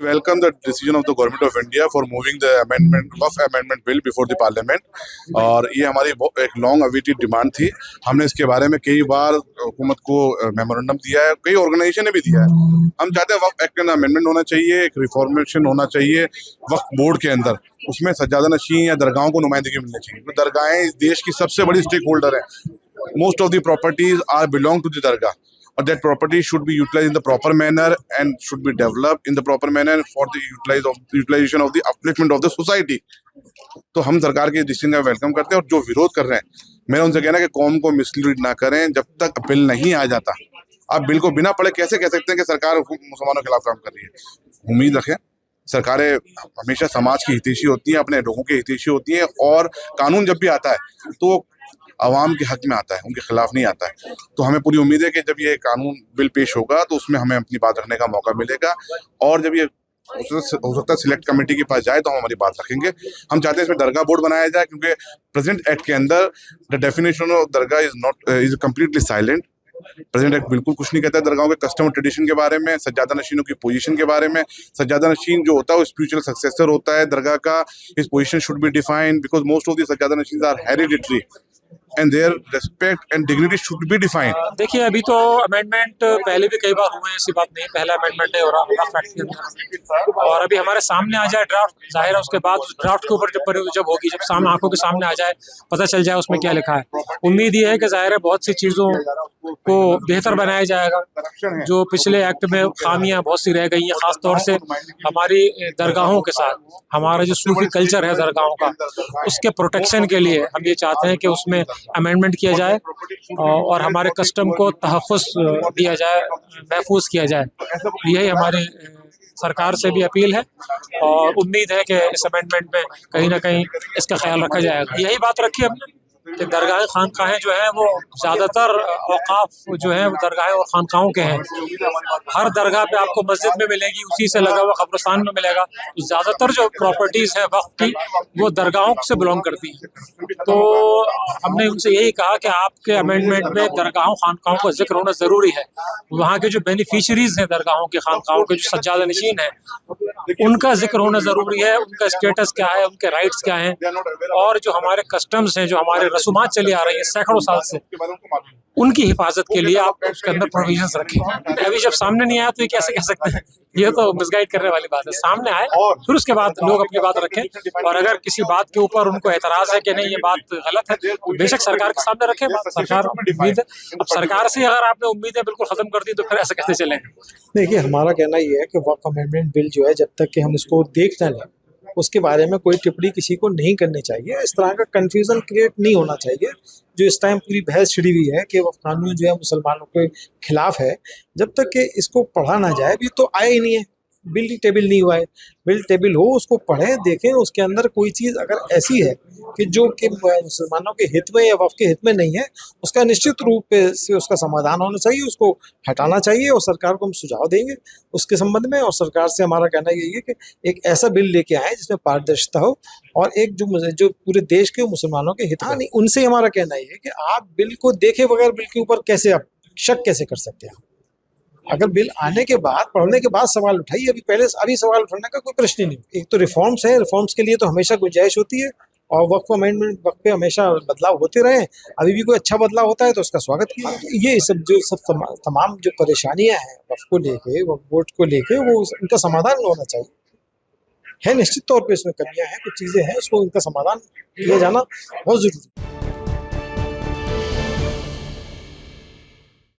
welcome the decision of the government of India for moving the amendment bill before the parliament। और ये हमारी एक long awaited demand थी। हमने इसके बारे में कई बार हुकूमत को मेमोरेंडम दिया है, कई ऑर्गेनाइजेशन ने भी दिया है। हम चाहते हैं वक्फ एक्ट का अमेंडमेंट होना चाहिए, एक रिफॉर्मेशन होना चाहिए वक्फ बोर्ड के अंदर। उसमें सज्जादा नशीन या दरगाहों को नुमाइंदगी मिलनी चाहिए। तो दरगाहें इस देश की सबसे बड़ी स्टेक होल्डर है। Most of the properties are belong to the dargah, or that property should be utilized in the proper manner and should be developed in the proper manner for the utilization of the upliftment of the society। तो हम सरकार के decision का welcome करते हैं। और जो विरोध कर रहे हैं, मेरा उनसे कहना है कि कौम को मिसलीड ना करें। जब तक बिल नहीं आ जाता, आप बिल को बिना पढ़े कैसे कह सकते हैं कि सरकार मुसलमानों के खिलाफ काम कर रही है। उम्मीद रखें, सरकारें हमेशा समाज की हितैषी होती हैं, अपने लोगों की हितैषी होती हैं। और कानून जब भी आता है तो आवाम के हक में आता है, उनके खिलाफ नहीं आता है। तो हमें पूरी उम्मीद है कि जब ये कानून बिल पेश होगा तो उसमें हमें अपनी बात रखने का मौका मिलेगा। और जब ये हो सकता है सिलेक्ट कमेटी के पास जाए तो हम हमारी बात रखेंगे। हम चाहते हैं इसमें दरगाह बोर्ड बनाया जाए, क्योंकि प्रेजेंट एक्ट के अंदर the definition of Dargah is completely silent. Present act बिल्कुल कुछ नहीं कहता है दरगाहों के कस्टम और ट्रेडिशन के बारे में, सज्जादा नशीनों की पोजीशन के बारे में। सज्जादा नशीन जो होता है वो स्पिरिचुअल सक्सेसर होता है दरगाह का। इस position should be defined because most of the सज्जादा नशीन are hereditary and their respect and dignity should be defined। देखिए, अभी तो अमेंडमेंट पहले भी कई बार हुए हैं, ऐसी बात नहीं। पहला अमेंडमेंट है और अभी हमारे सामने आ जाए ड्राफ्ट, जाहिर है उसके बाद ड्राफ्ट के ऊपर जब होगी, जब सामने आंखों के सामने आ जाए, पता चल जाए उसमें क्या लिखा है। उम्मीद ये है कि जाहिर है बहुत सी चीज़ों को बेहतर बनाया जाएगा। जो पिछले एक्ट में खामियां बहुत सी रह गई हैं, खासतौर से हमारी दरगाहों के साथ हमारा जो सूफी कल्चर है दरगाहों का, उसके प्रोटेक्शन के लिए हम ये चाहते हैं कि उसमें अमेंडमेंट किया जाए और हमारे कस्टम को तहफ़्फ़ुज़ दिया जाए, महफूज किया जाए। यही हमारी सरकार से भी अपील है और उम्मीद है कि इस अमेंडमेंट में कहीं ना कहीं इसका ख्याल रखा जाएगा। यही बात रखी हमने कि दरगाह खानकाहें जो हैं वो ज़्यादातर औक़ाफ़ जो हैं वो दरगाहें और खानकाहों के हैं। हर दरगाह पे आपको मस्जिद में मिलेगी, उसी से लगा हुआ कब्रिस्तान में मिलेगा। तो ज़्यादातर जो प्रॉपर्टीज़ हैं वक्फ की, वो दरगाहों से बिलोंग करती हैं। तो हमने उनसे यही कहा कि आपके अमेंडमेंट में दरगाहों खानकाहों का जिक्र होना ज़रूरी है। वहाँ के जो बेनिफिशरीज़ हैं दरगाहों के खानकाहों के, जो सज्जादा नशीन हैं, उनका जिक्र होना ज़रूरी है। उनका स्टेटस क्या है, उनके राइट्स क्या हैं, और जो हमारे कस्टम्स हैं, जो हमारे रसूमात चली आ रही है सैकड़ों साल से, उनकी हिफाजत के लिए आप उसके अंदर प्रोविजंस रखें। अभी जब सामने नहीं आया तो ये कैसे कह सकते हैं? ये तो मिसगाइड करने वाली बात है। सामने आए फिर उसके बाद लोग अपनी बात रखें, और अगर किसी बात के ऊपर उनको एतराज़ है कि नहीं ये बात गलत है, तो बेशक सरकार के सामने रखें। सरकार उम्मीद है, अब सरकार से अगर आपने उम्मीदें बिल्कुल खत्म कर दी तो फिर ऐसे कैसे चलेंगे? देखिए, हमारा कहना ये है कि वक्फ अमेंडमेंट बिल जो है, जब तक कि हम इसको देख न लें, उसके बारे में कोई टिप्पणी किसी को नहीं करनी चाहिए। इस तरह का कन्फ्यूज़न क्रिएट नहीं होना चाहिए। जो इस टाइम पूरी बहस छिड़ी हुई है कि वक्फ कानून जो है मुसलमानों के खिलाफ है, जब तक कि इसको पढ़ा ना जाए, अभी तो आया ही नहीं है, बिल टेबल नहीं हुआ है। बिल टेबल हो, उसको पढ़ें, देखें, उसके अंदर कोई चीज़ अगर ऐसी है कि जो कि मुसलमानों के हित में या वक्फ के हित में नहीं है, उसका निश्चित रूप से उसका समाधान होना चाहिए, उसको हटाना चाहिए। और सरकार को हम सुझाव देंगे उसके संबंध में। और सरकार से हमारा कहना यही है कि एक ऐसा बिल लेके आए जिसमें पारदर्शिता हो और एक जो पूरे देश के मुसलमानों के हित नहीं। उनसे हमारा कहना ये है कि आप बिल को देखे बगैर बिल के ऊपर कैसे आप शक कैसे कर सकते हैं? अगर बिल आने के बाद, पढ़ने के बाद सवाल उठाइए। अभी सवाल उठाने का कोई प्रश्न ही नहीं। एक तो रिफॉर्म्स है, रिफॉर्म्स के लिए तो हमेशा गुंजाइश होती है, और वक्फ अमेंडमेंट वक्त पे हमेशा बदलाव होते रहे। अभी भी कोई अच्छा बदलाव होता है तो उसका स्वागत किया। ये सब तमाम जो परेशानियां हैं वक्फ को लेके, वक्फ बोर्ड को लेके, वो उनका समाधान होना चाहिए। है निश्चित तौर पे इसमें कमियां हैं, कुछ चीज़ें हैं, उसको उनका समाधान किया जाना बहुत ज़रूरी है।